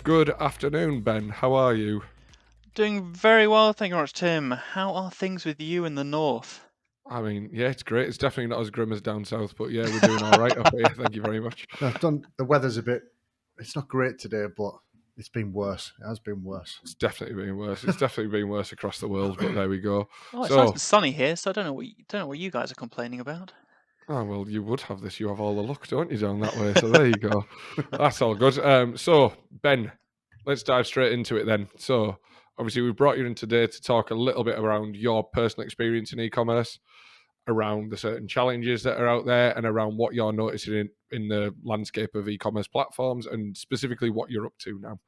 Good afternoon, Ben. How are you? Doing very well, thank you very much, Tim. How are things with you in the north? I mean, yeah, it's great. It's definitely not as grim as down south, but yeah, we're doing all right up here. Thank you very much. No, the weather's a bit. It's not great today, but it's been worse. It has been worse. It's definitely been worse. It's definitely been worse across the world, but there we go. Oh, it's nice So, and sunny here, so I don't know what you guys are complaining about. oh well, you would have this. You have all the luck, don't you, down that way? So there you go. That's all good. So Ben, let's dive straight into it then. So, obviously, we brought you in today to talk a little bit around your personal experience in e-commerce, around the certain challenges that are out there, and around what you're noticing in the landscape of e-commerce platforms, and specifically what you're up to now.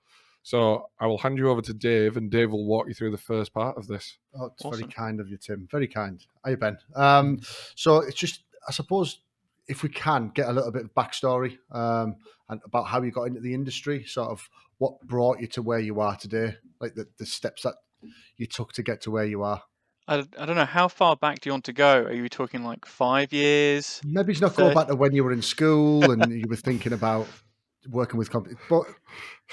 So I will hand you over to Dave, and Dave will walk you through the first part of this. Oh, it's very Awesome. kind of you, Tim. Very kind. Hi, Ben. So it's just, I suppose, if we can get a little bit of backstory and about how you got into the industry, sort of what brought you to where you are today, like the steps that you took to get to where you are. I don't know, how far back do you want to go? Are you talking like 5 years, Maybe it's not go 30? back to when you were in school and you were thinking about working with companies, but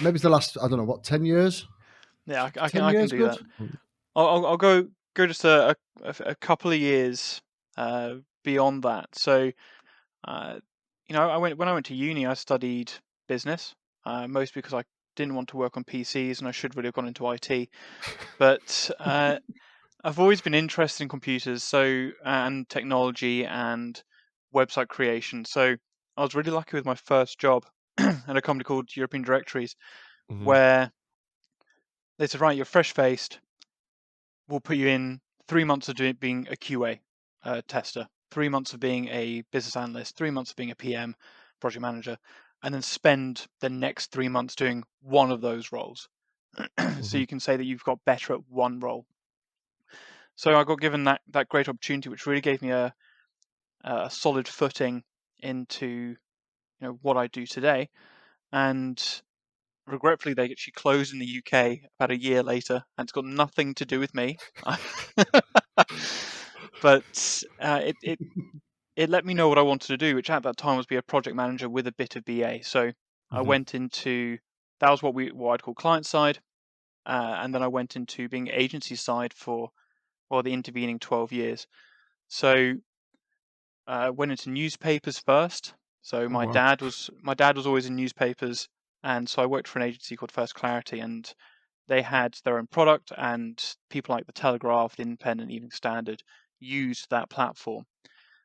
maybe it's the last, I don't know, what, 10 years? Yeah, I can 10 I can years do good? that. I'll go just a couple of years beyond that. So, uh, when I went to uni, I studied business, mostly because I didn't want to work on PCs and I should really have gone into IT. But I've always been interested in computers, and technology and website creation. So I was really lucky with my first job at a company called European Directories, Mm-hmm. where they said, right, you're fresh faced. We'll put you in 3 months of being a QA tester, 3 months of being a business analyst, 3 months of being a PM, project manager, and then spend the next 3 months doing one of those roles. So Mm-hmm. you can say that you've got better at one role. So I got given that great opportunity, which really gave me a solid footing into what I do today. And regretfully, they actually closed in the UK about a year later, and it's got nothing to do with me. But it let me know what I wanted to do, which at that time was be a project manager with a bit of BA. So I Mm-hmm. went into that was what I'd call client side, and then I went into being agency side for the intervening 12 years. So went into newspapers first. So Oh my wow. dad was always in newspapers, and so I worked for an agency called First Clarity, and they had their own product, and people like the Telegraph, the Independent, Evening Standard used that platform.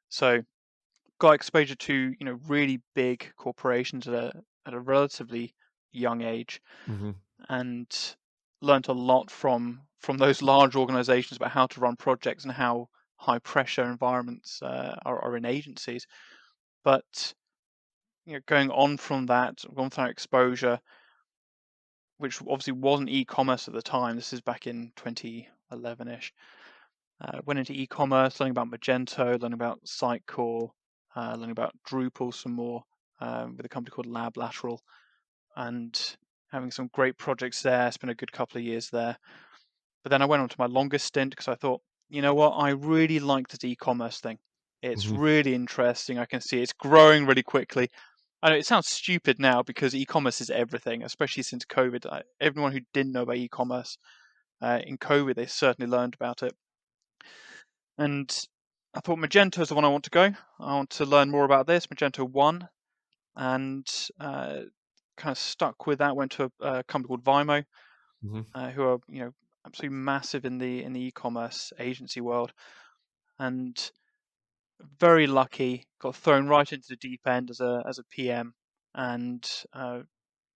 So got exposure to really big corporations at a relatively young age, Mm-hmm. and learned a lot from those large organizations about how to run projects and how high pressure environments are in agencies. But going on from that, gone from that exposure, which obviously wasn't e-commerce at the time. This is back in 2011ish. Went into e-commerce, learning about Magento, learning about Sitecore, learning about Drupal some more with a company called Lab Lateral, and having some great projects there. Spent a good couple of years there. But then I went on to my longest stint because I thought, you know what, I really like this e-commerce thing. It's Mm-hmm. really interesting. I can see it's growing really quickly. I know it sounds stupid now because e-commerce is everything, especially since COVID. Everyone who didn't know about e-commerce in COVID, they certainly learned about it. And I thought Magento is the one I want to go. I want to learn more about this. Magento 1, and kind of stuck with that. Went to a company called Vimo, Mm-hmm. who are absolutely massive in the e-commerce agency world, and very lucky. Got thrown right into the deep end as a PM, and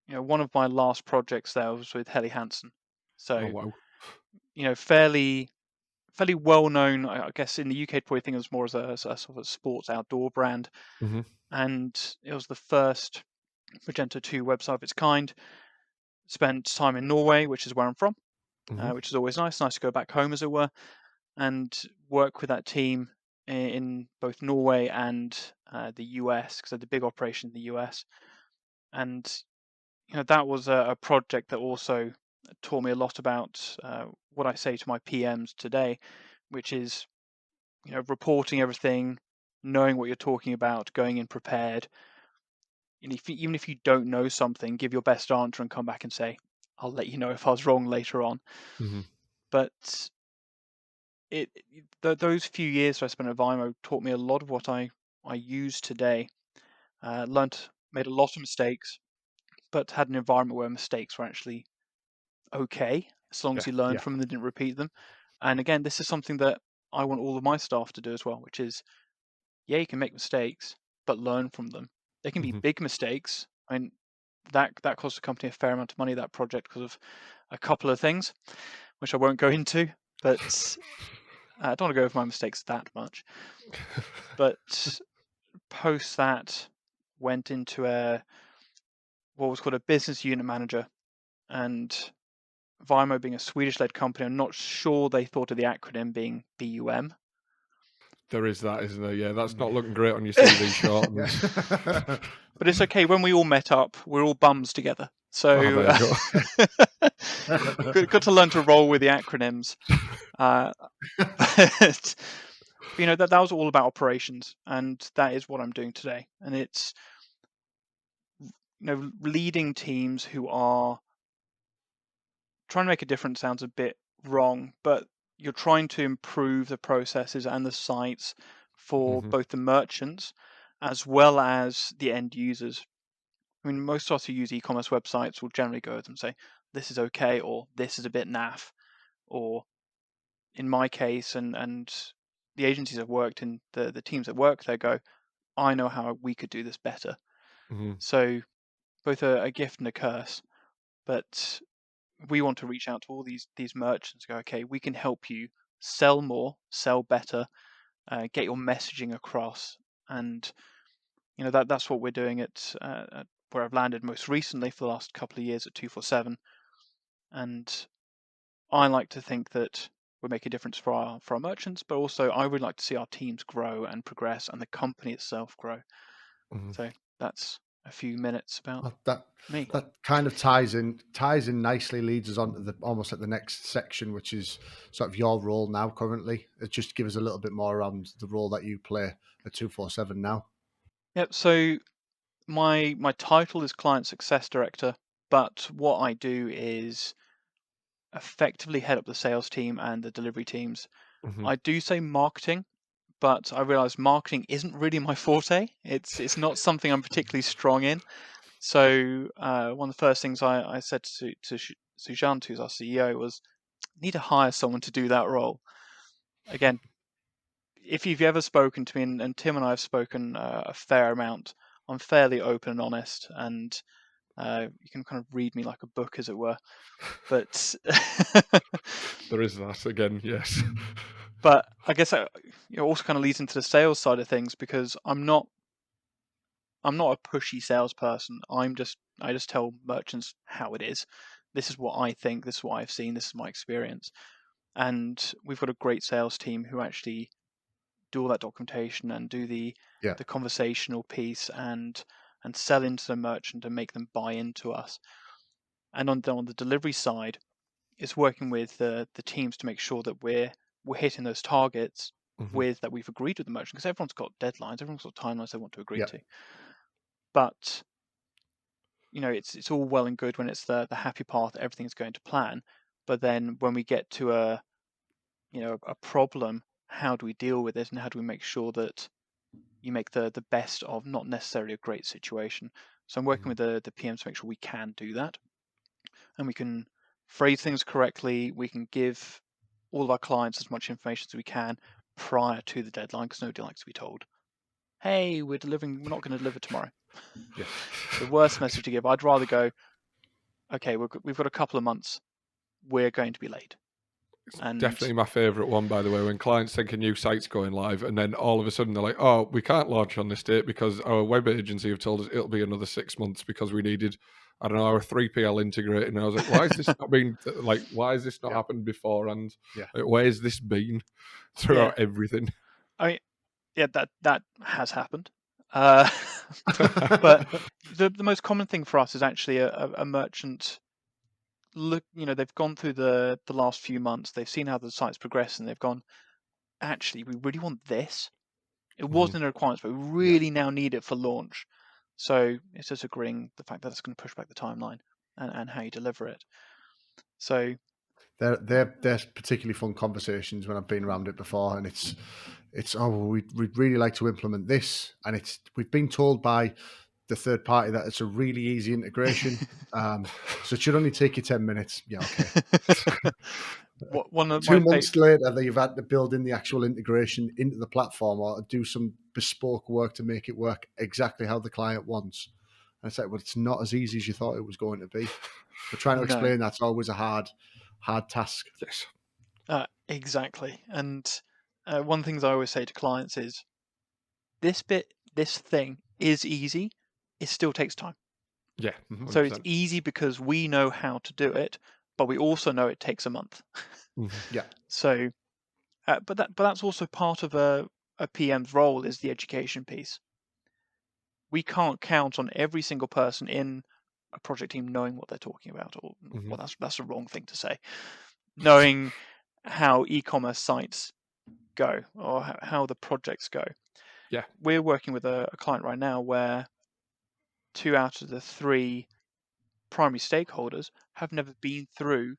one of my last projects there was with Helly Hansen. Oh So wow. fairly well known. I guess in the UK, probably think of it more as a sort of a sports outdoor brand, Mm-hmm. and it was the first Magento 2 website of its kind. Spent time in Norway, which is where I'm from, Mm-hmm. which is always nice. Nice to go back home, as it were, and work with that team in both Norway and the US, because I had a big operation in the US. And that was a project that also taught me a lot about what I say to my PMs today, which is reporting everything, knowing what you're talking about, going in prepared, even if you don't know something, give your best answer and come back and say, I'll let you know if I was wrong later on. Mhm. But those few years I spent at Vimo taught me a lot of what I use today. Made a lot of mistakes, but had an environment where mistakes were actually okay, as long as you learned Yeah. from them and didn't repeat them. And again, this is something that I want all of my staff to do as well, which is, yeah, you can make mistakes, but learn from them. They can be Mhm. big mistakes. I mean, that cost the company a fair amount of money, that project, because of a couple of things, which I won't go into, but I don't want to go over my mistakes that much. But post that, went into what was called a business unit manager, and Vimo being a Swedish-led company, I'm not sure they thought of the acronym being BUM. There is that, isn't there? Yeah, that's not looking great on your CV shortened. Yeah. But it's okay. When we all met up, we're all bums together. Oh, So there you go. got to learn to roll with the acronyms. But that was all about operations, and that is what I'm doing today. And it's leading teams who are trying to make a difference sounds a bit wrong, but you're trying to improve the processes and the sites for Mhm. both the merchants as well as the end users. I mean, most of us who use e-commerce websites will generally go with them and say, this is okay, or this is a bit naff, or in my case, and the agencies I've worked in, the teams that work there go, I know how we could do this better. Mhm. So both a gift and a curse, but we want to reach out to all these merchants and go, okay, we can help you sell more, sell better, get your messaging across, and that's what we're doing at where I've landed most recently for the last couple of years at 247. And I like to think that we make a difference for our merchants, but also I would like to see our teams grow and progress and the company itself grow. Mhm. So that's a few minutes about Well, that me. kind of ties in nicely, leads us on to almost at the next section, which is sort of your role now currently. Just give us a little bit more around the role that you play at 247 now. Yep. So my title is Client Success Director, but what I do is effectively head up the sales team and the delivery teams. Mhm. I do say marketing, but I realize marketing isn't really my forte. It's not something I'm particularly strong in. So one of the first things I said to Sujant, who's our CEO, was need to hire someone to do that role. Again, if you've ever spoken to me, and Tim and I have spoken a fair amount, I'm fairly open and honest, and you can kind of read me like a book, as it were. But There is that again, yes. but I guess it also kind of leads into the sales side of things, because I'm not a pushy salesperson. I just tell merchants how it is. This is what I think. This is what I've seen. This is my experience. And we've got a great sales team who actually do all that documentation and do the Yeah. conversational piece and sell into the merchant and make them buy into us. And on the delivery side, it's working with the teams to make sure that we're hitting those targets Mhm. that we've agreed with the merchant, because everyone's got deadlines, everyone's got timelines they want to agree Yeah. to. But it's all well and good when it's the happy path, everything's going to plan. But then when we get to a problem, how do we deal with it, and how do we make sure that you make the best of not necessarily a great situation? So I'm working with the PMs to make sure we can do that, and we can phrase things correctly. We can give all of our clients as much information as we can prior to the deadline, because nobody likes to be told, hey, we're not going to deliver tomorrow. Yeah. The worst message to give. I'd rather go, okay, we've got a couple of months, we're going to be late. And Definitely my favourite one, by the way, when clients think a new site's going live and then all of a sudden they're like, oh, we can't launch on this date because our web agency have told us it'll be another 6 months because we needed, I don't know, our 3PL integrated. And I was like, why is this not been, like, why has this not Yeah. happened before? And Yeah. like, where's this been throughout everything? I mean, yeah, that has happened. But the most common thing for us is actually a merchant they've gone through the last few months, they've seen how the site's progressed, and they've gone, actually, we really want this. It Mhm. wasn't in the requirements, but we Yeah. really now need it for launch. So it's just agreeing the fact that it's going to push back the timeline and how you deliver it. So they're particularly fun conversations when I've been around it before, and it's we'd really like to implement this, and we've been told by the third party that it's a really easy integration, so it should only take you 10 minutes. Yeah, okay. one of 2 my months later, that you've had to build in the actual integration into the platform or do some bespoke work to make it work exactly how the client wants. And it's like, well, it's not as easy as you thought it was going to be. But trying to No. explain that's always a hard task. Yes. Exactly. And one of the things I always say to clients is, this thing is easy. It still takes time. Yeah. So it's 100%. easy because we know how to do it, but we also know it takes a month. Yeah. So, but that's also part of a PM's role, is the education piece. We can't count on every single person in a project team knowing what they're talking about, or well, that's the wrong thing to say. Knowing how e-commerce sites go or how the projects go. Yeah. We're working with a client right now where 2 out of the 3 primary stakeholders have never been through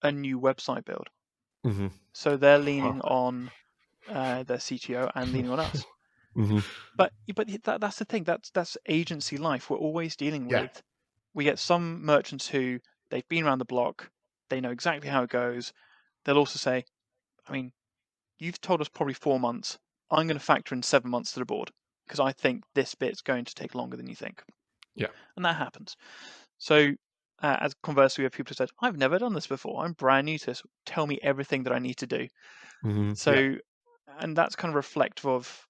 a new website build. So they're leaning on their CTO and leaning on us. But that's the thing. That's agency life. We're always dealing Yeah. with. We get some merchants who they've been around the block. They know exactly how it goes. They'll also say, I mean, you've told us probably 4 months. I'm going to factor in 7 months to the board because I think this bit's going to take longer than you think. Yeah. And that happens. So as conversely, we have people who said, I've never done this before. I'm brand new to this. Tell me everything that I need to do. So, and that's kind of reflective of,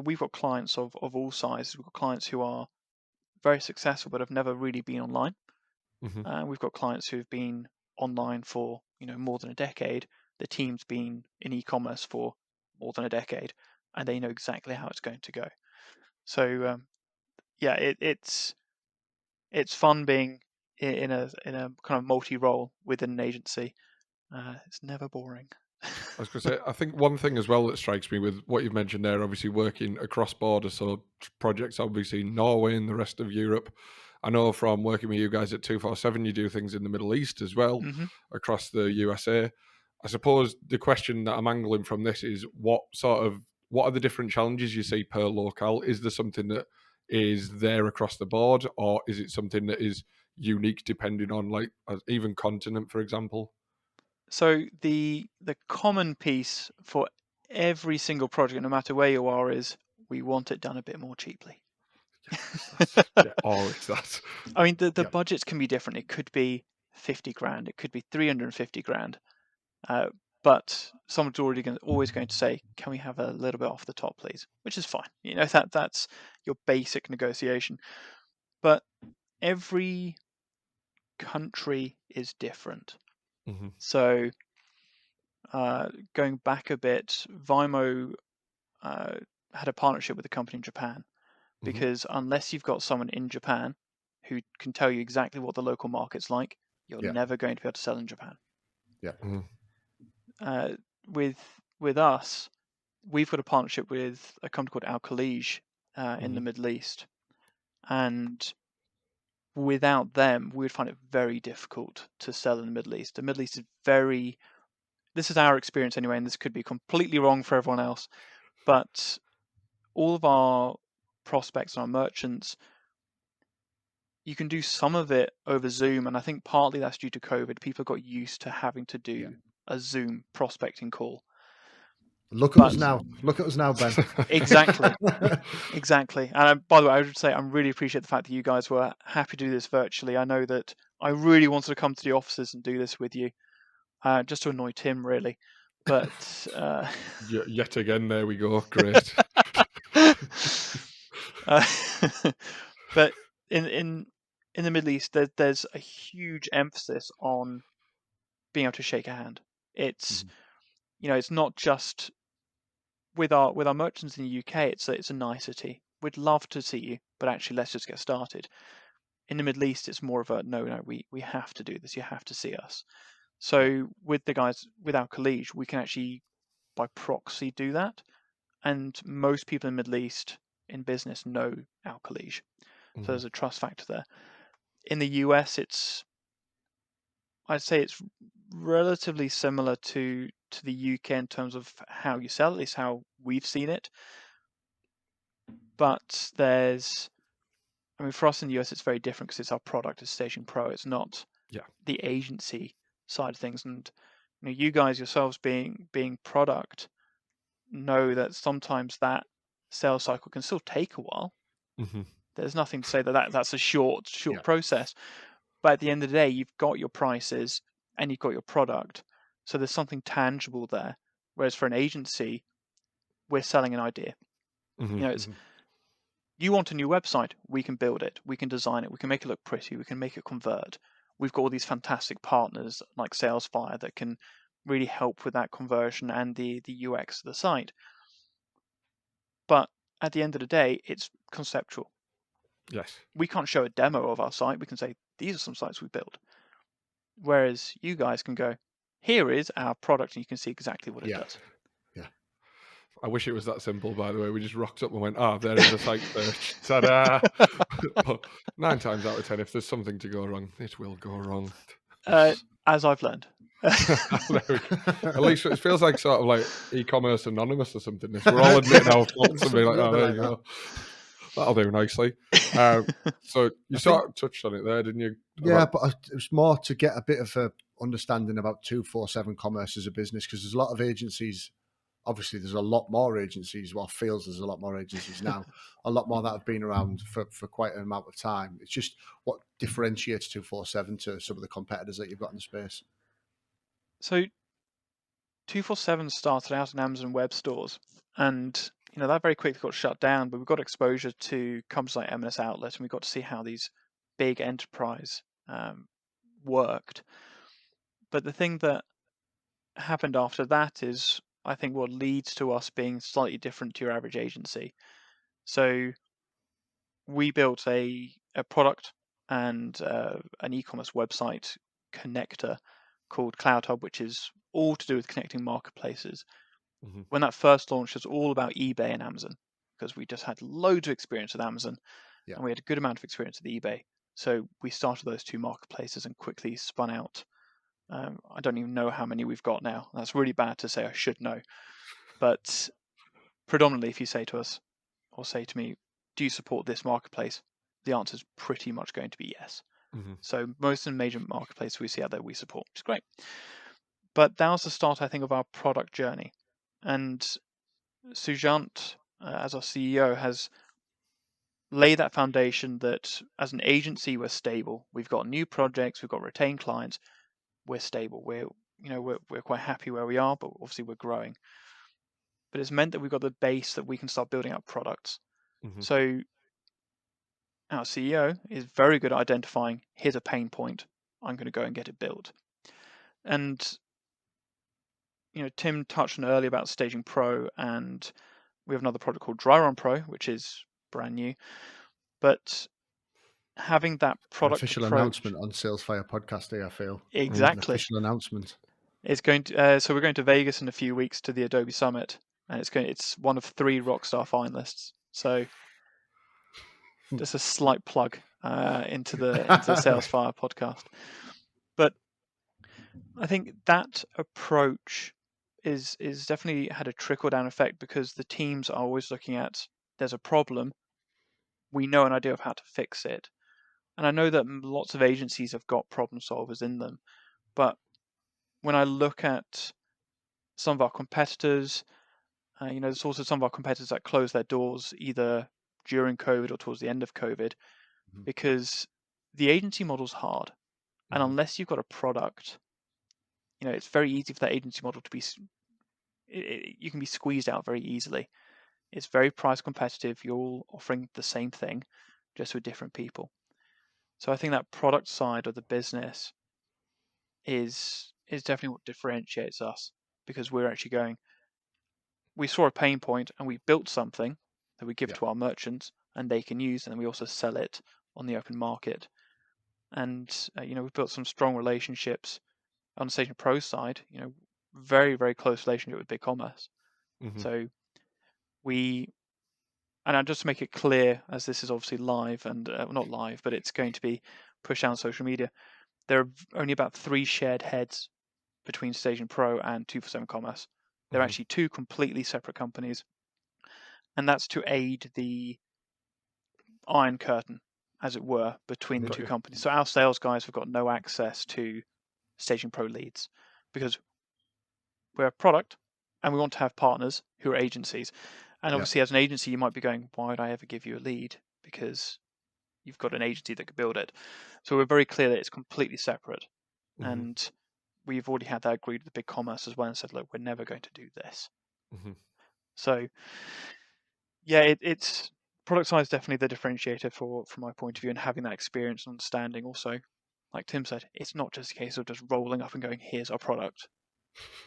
we've got clients of all sizes. We've got clients who are very successful but have never really been online. We've got clients who've been online for more than a decade. The team's been in e-commerce for more than a decade, and they know exactly how it's going to go. So yeah, it's fun being in a kind of multi-role within an agency. It's never boring. I was going to say, I think one thing as well that strikes me with what you've mentioned there, obviously working across borders, so projects obviously in Norway and the rest of Europe. I know from working with you guys at 247, you do things in the Middle East as well, across the USA. I suppose the question that I'm angling from this is what are the different challenges you see per locale? Is there something that is there across the board, or is it something that is unique depending on like even continent, for example? So the common piece for every single project, no matter where you are, is we want it done a bit more cheaply. Yeah, always that. I mean, the budgets can be different. It could be 50 grand. It could be 350 grand. But someone's always going to say, "Can we have a little bit off the top, please?" Which is fine. That's your basic negotiation. But every country is different. So going back a bit, Vimo had a partnership with a company in Japan, because unless you've got someone in Japan who can tell you exactly what the local market's like, you're never going to be able to sell in Japan. Yeah. With us, we've got a partnership with a company called Alcalige in the Middle East, and without them, we would find it very difficult to sell in the Middle East. The Middle East is this is our experience anyway, and this could be completely wrong for everyone else, but all of our prospects and our merchants, you can do some of it over Zoom, and I think partly that's due to COVID. People got used to having to do a Zoom prospecting call. Look at us now, Ben. Exactly. Exactly. And by the way, I would say I really appreciate the fact that you guys were happy to do this virtually. I know that I really wanted to come to the offices and do this with you, just to annoy Tim, really. But yet again, there we go. Great. But in the Middle East, there's a huge emphasis on being able to shake a hand. It's it's not just with our merchants in the UK. It's a nicety. We'd love to see you, but actually, let's just get started. In the Middle East, it's more of a no. We have to do this. You have to see us. So with the guys with our colleague, we can actually by proxy do that. And most people in the Middle East in business know our colleague. So there's a trust factor there. In the US, I'd say it's relatively similar to the UK in terms of how you sell, at least how we've seen it. But for us in the US, it's very different because it's our product, it's Staging Pro. It's not the agency side of things. And you guys yourselves being product know that sometimes that sales cycle can still take a while. There's nothing to say that's a short process. But at the end of the day, you've got your prices and you've got your product. So there's something tangible there. Whereas for an agency, we're selling an idea. It's you want a new website, we can build it, we can design it, we can make it look pretty, we can make it convert. We've got all these fantastic partners like Salesfire that can really help with that conversion and the UX of the site. But at the end of the day, it's conceptual. Yes. We can't show a demo of our site. We can say, these are some sites we built. Whereas you guys can go, here is our product, and you can see exactly what it does. Yeah. I wish it was that simple, by the way. We just rocked up and went, there is a site search. Ta-da! But 9 times out of 10, if there's something to go wrong, it will go wrong. As I've learned. There we go. At least it feels like sort of like eCommerce Anonymous or something. We're all admitting our faults and be like, there you go. That'll do nicely. So you sort of touched on it there, didn't you? Yeah, but it was more to get a bit of a understanding about 247 commerce as a business, because there's a lot of agencies. Obviously, there's a lot more agencies. Well, feels there's a lot more agencies now. A lot more that have been around for quite an amount of time. It's just what differentiates 247 to some of the competitors that you've got in the space. So 247 started out in Amazon web stores, and that very quickly got shut down. But we got exposure to companies like M&S Outlet, and we got to see how these big enterprise worked. But the thing that happened after that is, I think, what leads to us being slightly different to your average agency. So we built a product and an e-commerce website connector called Cloud Hub, which is all to do with connecting marketplaces. When that first launched, it was all about eBay and Amazon, because we just had loads of experience with Amazon, and we had a good amount of experience with eBay. So we started those two marketplaces and quickly spun out. I don't even know how many we've got now. That's really bad to say. I should know. But predominantly, if you say to us or say to me, do you support this marketplace? The answer is pretty much going to be yes. So most of the major marketplaces we see out there, we support, which is great. But that was the start, I think, of our product journey. And Sujant, as our CEO, has laid that foundation that as an agency, we're stable. We've got new projects, we've got retained clients, we're stable. We're quite happy where we are, but obviously we're growing. But it's meant that we've got the base that we can start building out products. So our CEO is very good at identifying, here's a pain point, I'm going to go and get it built. And Tim touched on earlier about Staging Pro, and we have another product called Dry Run Pro, which is brand new. But having that product official announcement on Salesfire podcast here, I feel. Exactly. Official announcement. It's going to so we're going to Vegas in a few weeks to the Adobe Summit, and it's one of 3 Rockstar finalists. So just a slight plug into the Salesfire podcast. But I think that approach is definitely had a trickle down effect, because the teams are always looking at, there's a problem, we know an idea of how to fix it. And I know that lots of agencies have got problem solvers in them, but when I look at some of our competitors, there's also some of our competitors that closed their doors either during COVID or towards the end of COVID, because the agency model's hard. And unless you've got a product, it's very easy for that agency model to be, you can be squeezed out very easily. It's very price competitive. You're all offering the same thing, just with different people. So I think that product side of the business is definitely what differentiates us, because we're actually going, we saw a pain point and we built something that we give to our merchants and they can use, and then we also sell it on the open market. And we've built some strong relationships on the Staging Pro side. Very, very close relationship with BigCommerce. So we and just to make it clear, as this is obviously live and not live, but it's going to be pushed out on social media, there are only about 3 shared heads between Staging Pro and 247 Commerce. They're actually 2 completely separate companies, and that's to aid the iron curtain, as it were, between the Got 2 you. companies. So our sales guys have got no access to Staging Pro leads because we're a product and we want to have partners who are agencies. And obviously, as an agency, you might be going, why would I ever give you a lead? Because you've got an agency that could build it. So we're very clear that it's completely separate. And we've already had that agreed with BigCommerce as well and said, look, we're never going to do this. So, yeah, it's product side is definitely the differentiator from my point of view, and having that experience and understanding also, like Tim said, it's not just a case of just rolling up and going, here's our product.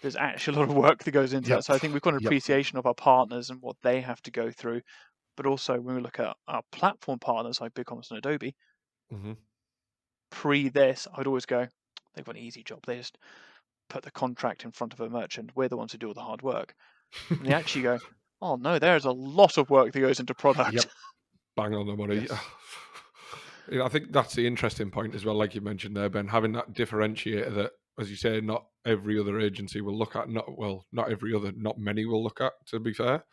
There's actually a lot of work that goes into that. So I think we've got an appreciation of our partners and what they have to go through. But also when we look at our platform partners like BigCommerce and Adobe, pre this, I'd always go, they've got an easy job. They just put the contract in front of a merchant. We're the ones who do all the hard work. And they actually go, oh no, there's a lot of work that goes into product. Yep. Bang on the money. Yes. I think that's the interesting point as well, like you mentioned there, Ben, having that differentiator that, as you say, not every other agency will look at. Not many will look at, to be fair.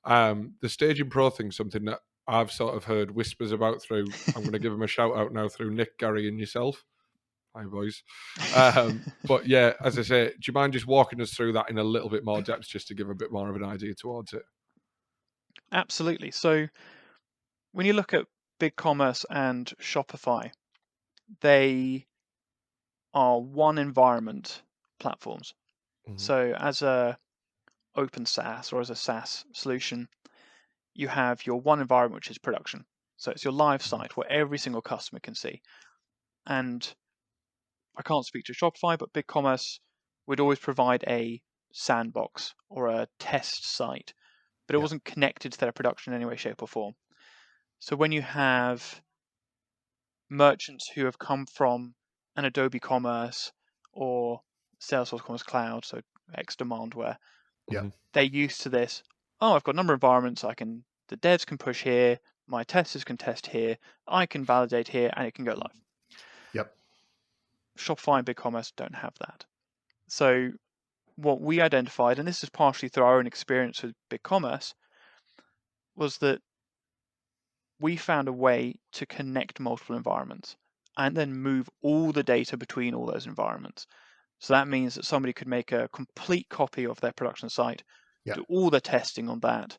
The Staging Pro thing, something that I've sort of heard whispers about through, I'm going to give them a shout out now through Nick, Gary and yourself. Hi, boys. But yeah, as I say, do you mind just walking us through that in a little bit more depth, just to give a bit more of an idea towards it? Absolutely. So when you look at BigCommerce and Shopify, they are one environment platforms. So as a open SaaS or as a SaaS solution, you have your one environment, which is production. So it's your live site where every single customer can see. And I can't speak to Shopify, but BigCommerce would always provide a sandbox or a test site, but it wasn't connected to their production in any way, shape, or form. So when you have merchants who have come from an Adobe Commerce or Salesforce Commerce Cloud, so X Demandware, they're used to this. Oh, I've got a number of environments. The devs can push here, my testers can test here, I can validate here, and it can go live. Yep. Shopify and BigCommerce don't have that. So what we identified, and this is partially through our own experience with BigCommerce, was that we found a way to connect multiple environments and then move all the data between all those environments. So that means that somebody could make a complete copy of their production site, do all their testing on that,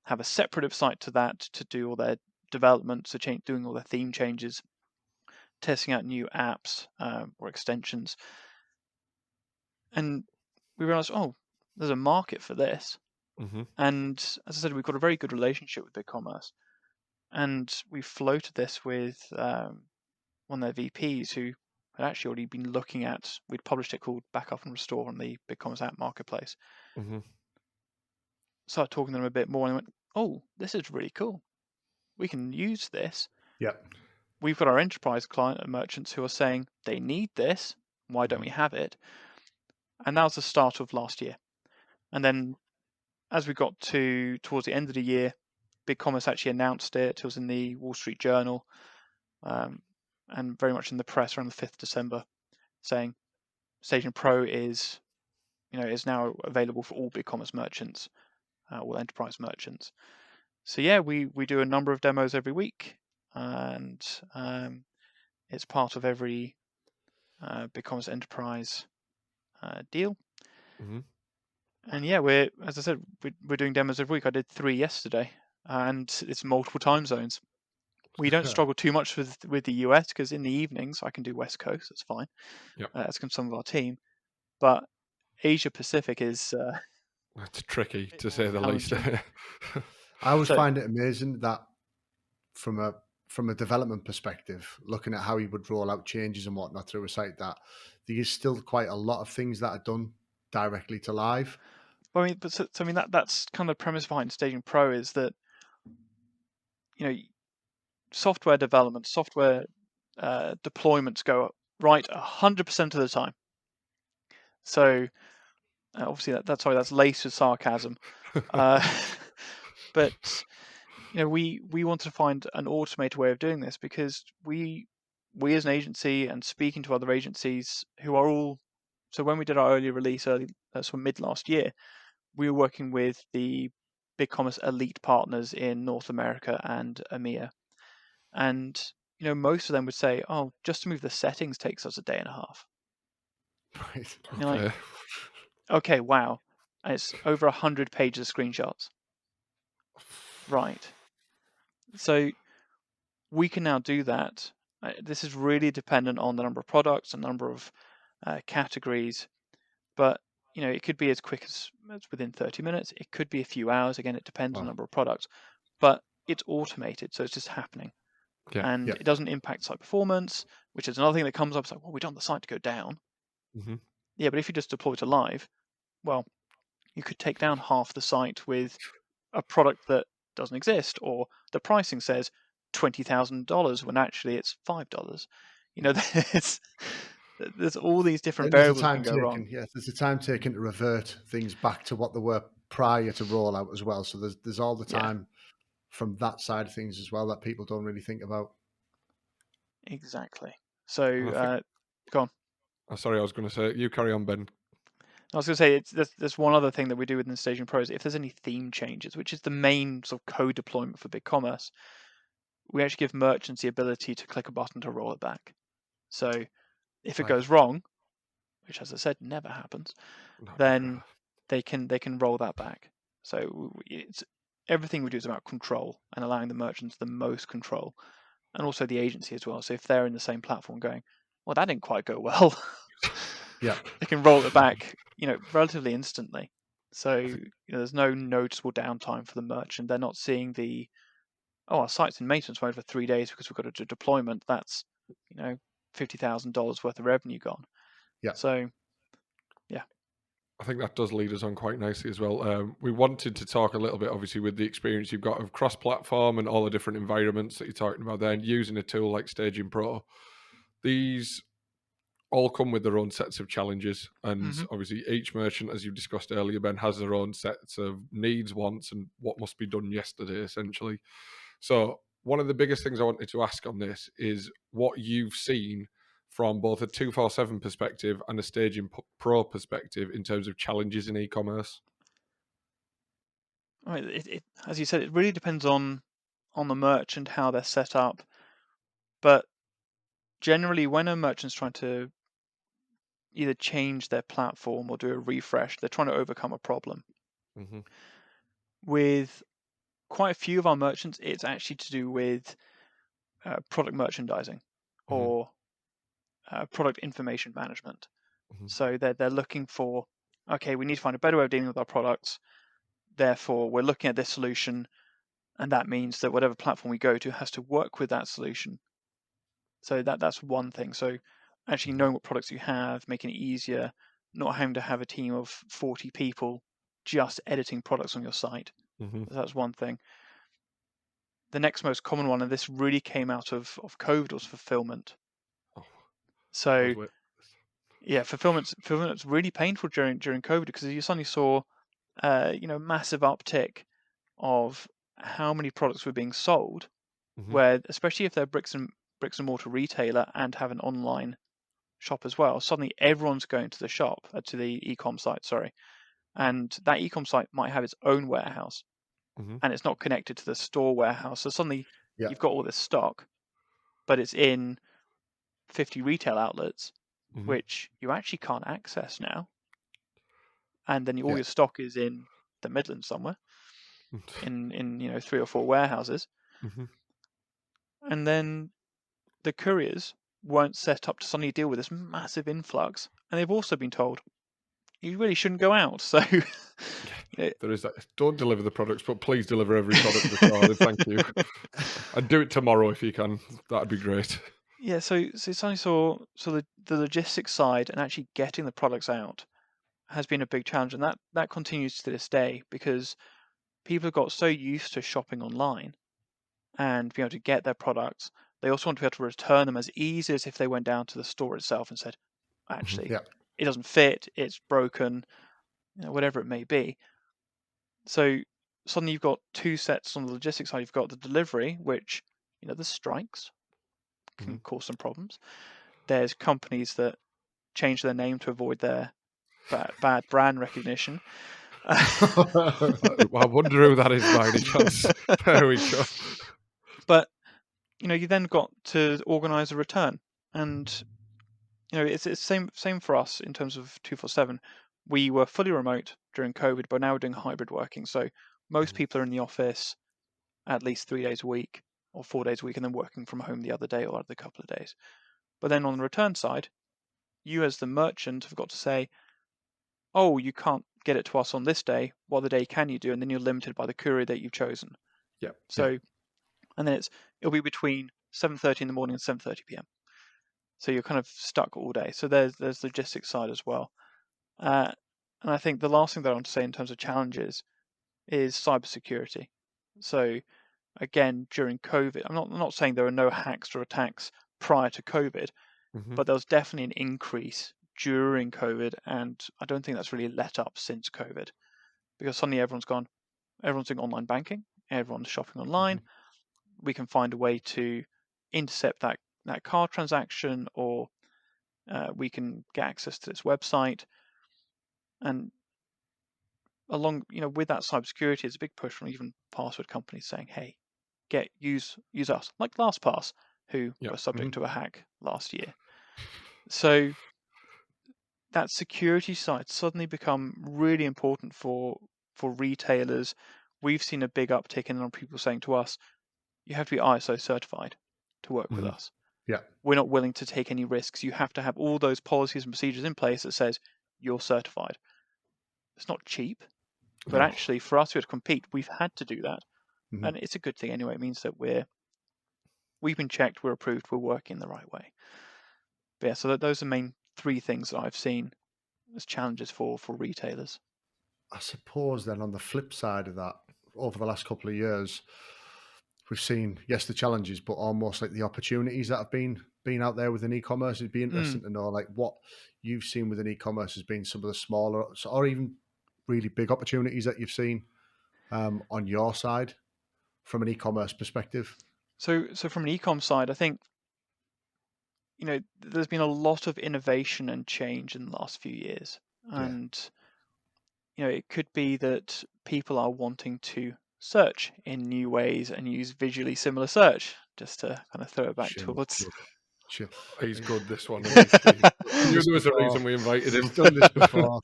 have a separate site to that to do all their development, so doing all their theme changes, testing out new apps or extensions. And we realized, oh, there's a market for this. And as I said, we've got a very good relationship with BigCommerce. And we floated this with one of their VPs who had actually already been looking at, we'd published it called Backup and Restore on the BigCommerce app marketplace. Started talking to them a bit more and they went, oh, this is really cool. We can use this. We've got our enterprise client and merchants who are saying they need this. Why don't we have it? And that was the start of last year. And then as we got towards the end of the year, BigCommerce actually announced it. It was in the Wall Street Journal and very much in the press around the 5th of December, saying Staging Pro is now available for all BigCommerce merchants, all enterprise merchants. So yeah, we do a number of demos every week, and it's part of every BigCommerce enterprise deal. And yeah, as I said, we're doing demos every week. I did 3 yesterday, and it's multiple time zones. We don't struggle too much with the US because in the evenings I can do West Coast. That's fine. As can some of our team, but Asia Pacific is that's tricky to say the least. I always find it amazing that from a development perspective, looking at how you would roll out changes and whatnot through a site, that there is still quite a lot of things that are done directly to live. Well, I mean, that's kind of the premise behind Staging Pro is that software development, software deployments go right 100% of the time. So obviously that's laced with sarcasm, but we wanted to find an automated way of doing this because we as an agency and speaking to other agencies who are all, so when we did our early release so mid last year, we were working with the BigCommerce elite partners in North America and EMEA, and most of them would say, oh, just to move the settings takes us a day and a half. Right. And you're like, Okay. okay, wow, and it's over 100 pages of screenshots, right? So we can now do that. This is really dependent on the number of products and number of categories, but it could be as quick as within 30 minutes. It could be a few hours. Again, it depends on the Wow. number of products, but it's automated, so it's just happening, Yeah. and Yeah. it doesn't impact site performance, which is another thing that comes up. It's like, well, we don't want the site to go down. Mm-hmm. Yeah, but if you just deploy to live, well, you could take down half the site with a product that doesn't exist, or the pricing says $20,000 when actually it's $5. There's all these different And there's a variables that time can go wrong. taken. Yes, there's a time taken to revert things back to what they were prior to rollout as well. So there's all the Yeah, time from that side of things as well that people don't really think about. exactly. And I think. So, go on. Oh, sorry, I was going to say. You carry on, Ben. I was going to say there's one other thing that we do within Staging Pros. If there's any theme changes, which is the main sort of code deployment for BigCommerce, we actually give merchants the ability to click a button to roll it back. So if it Right. goes wrong, which as I said never happens, No, never then ever. they can roll that back. So it's everything we do is about control and allowing the merchants the most control, and also the agency as well. So if they're in the same platform going, well, that didn't quite go well, Yeah. they can roll it back, relatively instantly. So think there's no noticeable downtime for the merchant. They're not seeing our site's in maintenance mode for 3 days because we've got to do deployment. That's $50,000 worth of revenue gone. Yeah. So yeah. I think that does lead us on quite nicely as well. We wanted to talk a little bit, obviously, with the experience you've got of cross-platform and all the different environments that you're talking about there, and using a tool like Staging Pro. These all come with their own sets of challenges, and Mm-hmm. obviously each merchant, as you discussed earlier, Ben, has their own sets of needs, wants, and what must be done yesterday, essentially. So one of the biggest things I wanted to ask on this is what you've seen from both a 247 perspective and a Staging Pro perspective in terms of challenges in e-commerce. I mean, it as you said, it really depends on the merchant, how they're set up. But generally, when a merchant's trying to either change their platform or do a refresh, they're trying to overcome a problem. Mm-hmm. With quite a few of our merchants, it's actually to do with product merchandising Mm-hmm. or product information management. Mm-hmm. So they're looking for, okay, we need to find a better way of dealing with our products. Therefore, we're looking at this solution, and that means that whatever platform we go to has to work with that solution. So that's one thing. So actually knowing what products you have, making it easier, not having to have a team of 40 people just editing products on your site. Mm-hmm. That's one thing. The next most common one, and this really came out of COVID, was fulfillment. Oh, I So was waiting. yeah, fulfillment's really painful during COVID because you suddenly saw massive uptick of how many products were being sold, Mm-hmm. where especially if they're bricks and mortar retailer and have an online shop as well, suddenly everyone's going to the shop, to the e-com site, sorry, and that e-com site might have its own warehouse, Mm-hmm. and it's not connected to the store warehouse. So suddenly Yeah. you've got all this stock, but it's in 50 retail outlets, Mm-hmm. which you actually can't access now, and then all Yeah. your stock is in the Midlands somewhere, in 3 or 4 warehouses, Mm-hmm. and then the couriers weren't set up to suddenly deal with this massive influx, and they've also been told you really shouldn't go out. So There is that. Don't deliver the products, but please deliver every product that's ordered. Thank you. And do it tomorrow if you can. That'd be great. yeah, so suddenly the logistics side and actually getting the products out has been a big challenge, and that continues to this day because people have got so used to shopping online and being able to get their products. They also want to be able to return them as easy as if they went down to the store itself and said, actually, Yeah. it doesn't fit, it's broken, whatever it may be. So suddenly you've got two sets on the logistics side. You've got the delivery, which, the strikes can cause some problems. There's companies that change their name to avoid their bad brand recognition. I wonder who that is by any chance. There we go. But you then got to organize a return, and it's same for us in terms of 247. We were fully remote during COVID, but now we're doing hybrid working. So most people are in the office at least 3 days a week or 4 days a week, and then working from home the other day or other couple of days. But then on the return side, you as the merchant have got to say, oh, you can't get it to us on this day. What other day can you do? And then you're limited by the courier that you've chosen. Yeah. So, and then it'll be between 7:30 in the morning and 7:30 p.m. So you're kind of stuck all day. So there's logistics side as well. And I think the last thing that I want to say in terms of challenges is cybersecurity. So again, during COVID, I'm not saying there are no hacks or attacks prior to COVID, but there was definitely an increase during COVID, and I don't think that's really let up since COVID, because suddenly everyone's doing online banking, everyone's shopping online. We can find a way to intercept that card transaction, or we can get access to this website. And along, with that cybersecurity, it's a big push from even password companies saying, "Hey, use us," like LastPass, who were subject to a hack last year. So that security side suddenly become really important for retailers. We've seen a big uptick in people saying to us, "You have to be ISO certified to work with us. Yeah. We're not willing to take any risks. You have to have all those policies and procedures in place that says you're certified." It's not cheap, but actually for us to compete, we've had to do that. And it's a good thing anyway. It means that we've been checked, we're approved, we're working the right way. But yeah, so those are the main three things that I've seen as challenges for retailers. I suppose then on the flip side of that, over the last couple of years, we've seen, yes, the challenges, but almost like the opportunities that have been out there within e-commerce. It'd be interesting to know like what you've seen within e-commerce has been some of the smaller or even really big opportunities that you've seen on your side from an e-commerce perspective. So from an e-com side, I think there's been a lot of innovation and change in the last few years, and it could be that people are wanting to search in new ways and use visually similar search, just to kind of throw it back towards. Chill. He's good, this one. Isn't he? I knew there was a reason we invited him. He's done this before.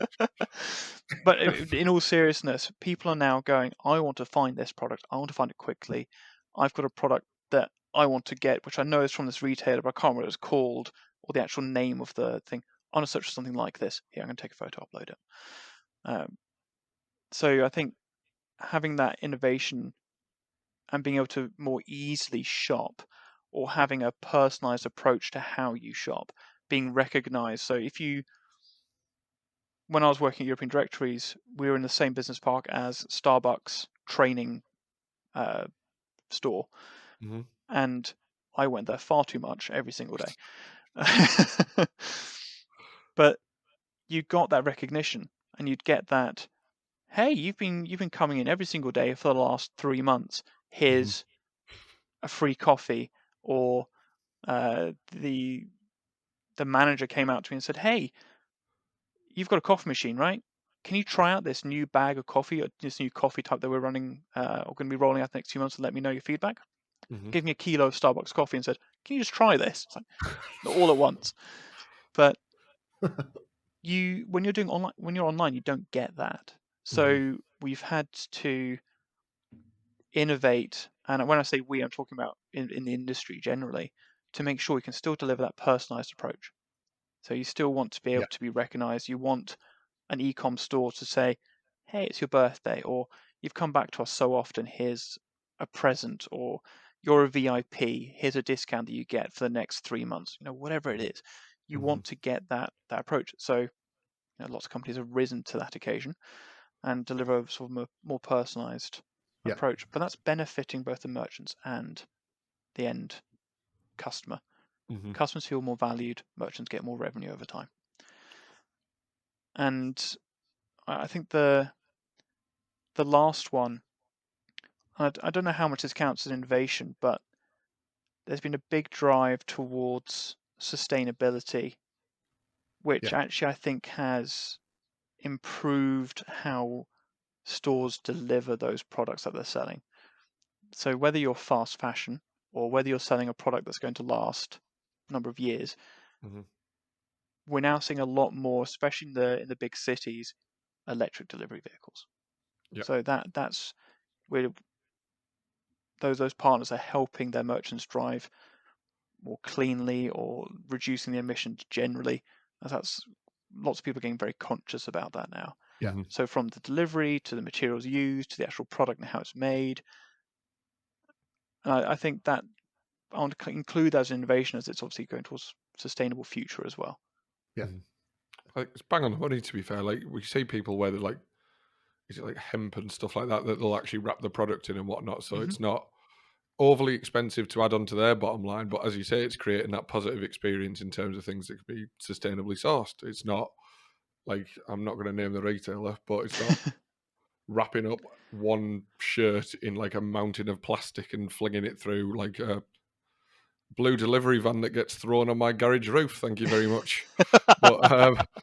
But in all seriousness, people are now going, I want to find this product. I want to find it quickly. I've got a product that I want to get, which I know is from this retailer, but I can't remember what it's called or the actual name of the thing. I want to search for something like this. Here, I'm going to take a photo, upload it. So I think having that innovation and being able to more easily shop, or having a personalized approach to how you shop, being recognized. So when I was working at European Directories, we were in the same business park as Starbucks training store, and I went there far too much every single day. But you got that recognition, and you'd get that, hey, you've been coming in every single day for the last 3 months. Here's a free coffee, or the manager came out to me and said, hey, you've got a coffee machine, right? Can you try out this new bag of coffee, or this new coffee type that we're running, or going to be rolling out the next 2 months, and let me know your feedback? Gave me a kilo of Starbucks coffee and said, can you just try this? It's like, not all at once. But when you're online, you don't get that. So we've had to innovate, and when I say we, I'm talking about in the industry generally, to make sure we can still deliver that personalized approach. So you still want to be able to be recognized. You want an e-com store to say, hey, it's your birthday, or you've come back to us so often, here's a present, or you're a VIP, here's a discount that you get for the next 3 months, whatever it is. You want to get that approach. So lots of companies have risen to that occasion and deliver sort of a more personalized approach. But that's benefiting both the merchants and the end customer. Customers feel more valued, merchants get more revenue over time. And I think the last one I don't know how much this counts as innovation, but there's been a big drive towards sustainability, which Yeah. actually I think has improved how stores deliver those products that they're selling. So whether you're fast fashion or whether you're selling a product that's going to last a number of years, Mm-hmm. we're now seeing a lot more, especially in the big cities, electric delivery vehicles. Yeah. So that's where those partners are helping their merchants drive more cleanly or reducing the emissions generally. As that's lots of people getting very conscious about that now. Yeah. Mm-hmm. So from the delivery to the materials used to the actual product and how it's made, I think that I want to include that as an innovation as it's obviously going towards sustainable future as well. Yeah. Like, it's bang on the money, to be fair. Like, we see people where they're like, is it like hemp and stuff like that they'll actually wrap the product in and whatnot, so Mhm. it's not overly expensive to add on to their bottom line, but as you say, it's creating that positive experience in terms of things that can be sustainably sourced. It's not like, I'm not going to name the retailer, but it's not wrapping up one shirt in like a mountain of plastic and flinging it through like a blue delivery van that gets thrown on my garage roof. Thank you very much. But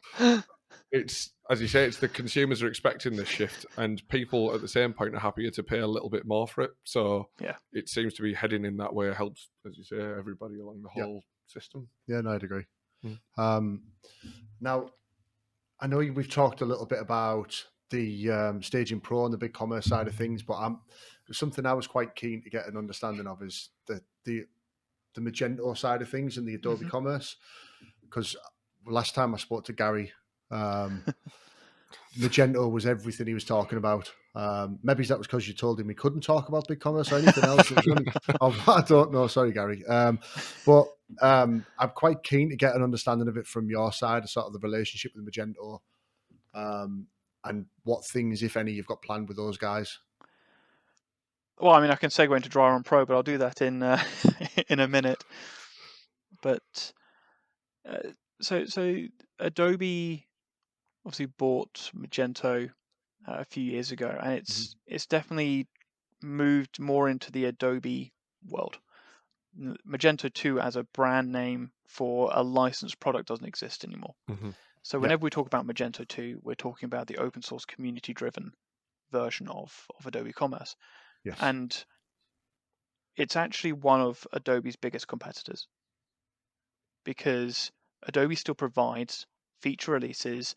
it's, as you say, it's the consumers are expecting this shift, and people at the same point are happier to pay a little bit more for it. So Yeah. it seems to be heading in that way. It helps, as you say, everybody along the Yeah. whole system. Yeah, no, I'd agree. Mm. Now, I know we've talked a little bit about the Staging Pro and the big commerce side of things, but something I was quite keen to get an understanding of is the Magento side of things and the Adobe Mhm. Commerce. Because last time I spoke to Gary, Magento was everything he was talking about. Maybe that was because you told him he couldn't talk about big commerce or anything else. It was only, I don't know. Sorry, Gary. But I'm quite keen to get an understanding of it from your side, sort of the relationship with Magento, and what things, if any, you've got planned with those guys. Well, I mean, I can segue into Dry Run Pro, but I'll do that in in a minute. But so Adobe obviously bought Magento a few years ago, and it's definitely moved more into the Adobe world. Magento 2 as a brand name for a licensed product doesn't exist anymore. Mm-hmm. So Yeah. whenever we talk about Magento 2, we're talking about the open source community driven version of Adobe Commerce. Yes. And it's actually one of Adobe's biggest competitors because Adobe still provides feature releases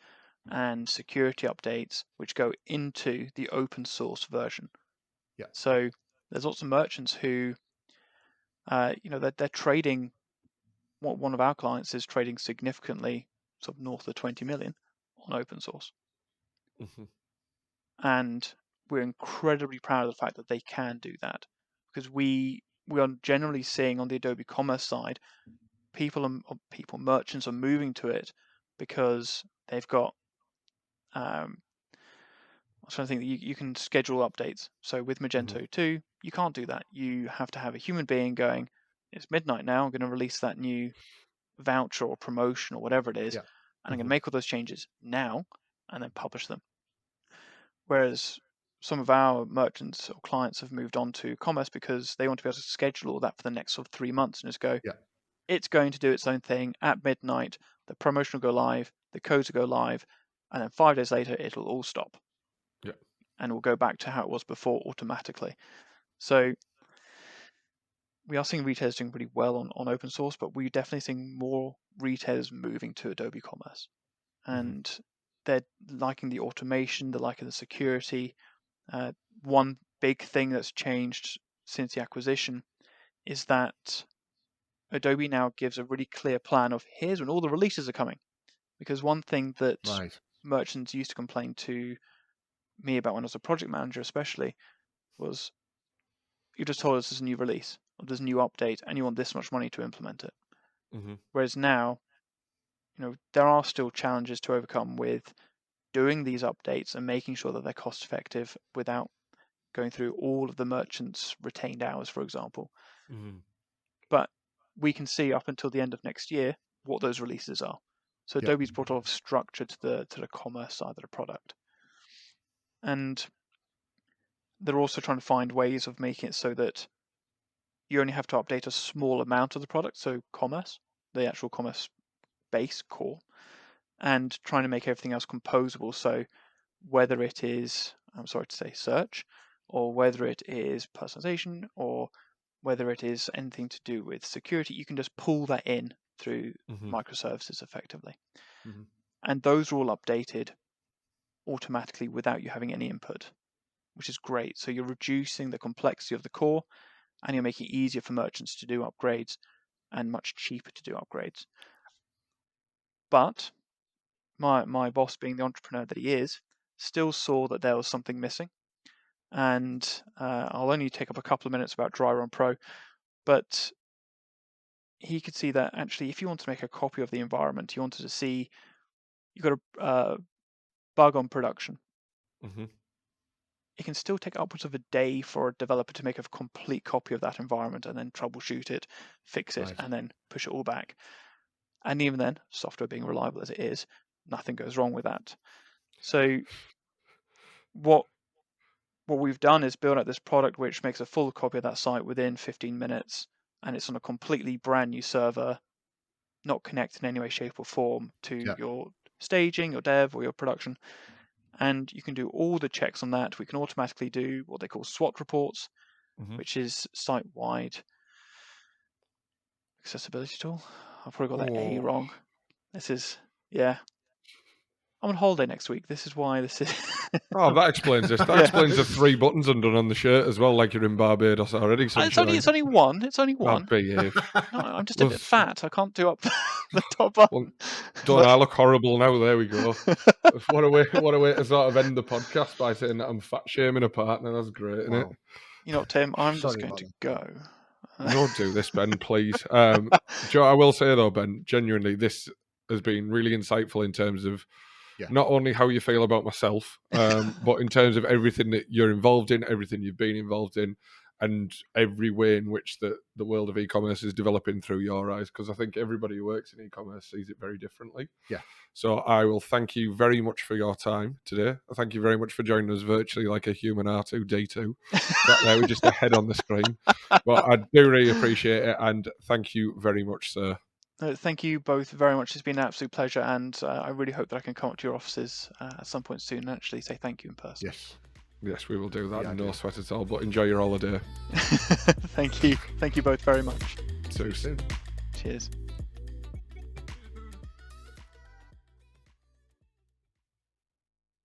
and security updates which go into the open source version. Yeah. So there's lots of merchants who, they're trading. One of our clients is trading significantly, sort of north of 20 million on open source. Mm-hmm. And we're incredibly proud of the fact that they can do that because we are generally seeing on the Adobe Commerce side, merchants are moving to it because they've got. I was trying to think that you can schedule updates. So with Magento 2, you can't do that. You have to have a human being going, it's midnight now, I'm going to release that new voucher or promotion or whatever it is, Yeah. and I'm going to make all those changes now and then publish them. Whereas some of our merchants or clients have moved on to commerce because they want to be able to schedule all that for the next sort of 3 months and just go, Yeah. it's going to do its own thing at midnight, the promotion will go live, the codes will go live, and then 5 days later it'll all stop. Yeah. And we'll go back to how it was before automatically. So we are seeing retailers doing pretty well on open source, but we're definitely seeing more retailers moving to Adobe Commerce. And they're liking the automation, they're liking the security. One big thing that's changed since the acquisition is that Adobe now gives a really clear plan of here's when all the releases are coming. Because one thing that Right. merchants used to complain to me about when I was a project manager, especially, was you just told us there's a new release or there's a new update and you want this much money to implement it. Mm-hmm. Whereas now, there are still challenges to overcome with doing these updates and making sure that they're cost effective without going through all of the merchants' retained hours, for example. Mm-hmm. But we can see up until the end of next year what those releases are. So Yeah. Adobe's brought a lot of structure to the commerce side of the product. And they're also trying to find ways of making it so that you only have to update a small amount of the product, so commerce, the actual commerce base core, and trying to make everything else composable. So whether it is, I'm sorry to say, search, or whether it is personalization, or whether it is anything to do with security, you can just pull that in through microservices effectively. And those are all updated automatically without you having any input, which is great. So you're reducing the complexity of the core, and you're making it easier for merchants to do upgrades and much cheaper to do upgrades. But my boss, being the entrepreneur that he is, still saw that there was something missing. And I'll only take up a couple of minutes about Dry Run Pro, but he could see that actually if you want to make a copy of the environment, you wanted to see, you got a bug on production. It can still take upwards of a day for a developer to make a complete copy of that environment and then troubleshoot it, fix it, and then push it all back. And even then, software being reliable as it is, nothing goes wrong with that. So what we've done is build out this product which makes a full copy of that site within 15 minutes, and it's on a completely brand new server, not connected in any way, shape, or form to your staging, your dev, or your production. And you can do all the checks on that. We can automatically do what they call SWOT reports, which is site-wide accessibility tool. I've probably got that A wrong. This is, I'm on holiday next week. This is why this is... Oh, that explains this. That explains the 3 buttons undone on the shirt as well, like you're in Barbados already. It's only one. It's only one. Behave. No, I'm just a bit fat. I can't do up the top button. Well, don't I look horrible now? There we go. What a way to sort of end the podcast by saying that I'm fat shaming a partner. That's great, isn't it? You know what, Tim? I'm just going to go. Don't do this, Ben, please. Joe, I will say though, Ben, genuinely, this has been really insightful in terms of not only how you feel about myself, but in terms of everything that you're involved in, everything you've been involved in, and every way in which the world of e-commerce is developing through your eyes, because I think everybody who works in e-commerce sees it very differently. So I will thank you very much for your time today. I thank you very much for joining us virtually like a human R2-D2. Sat there with just a head on the screen. But I do really appreciate it, and thank you very much, sir. Thank you both very much. It's been an absolute pleasure, and I really hope that I can come up to your offices at some point soon and actually say thank you in person. Yes, we will do that. No sweat at all, but enjoy your holiday. Thank you. Thank you both very much. See you soon. Cheers.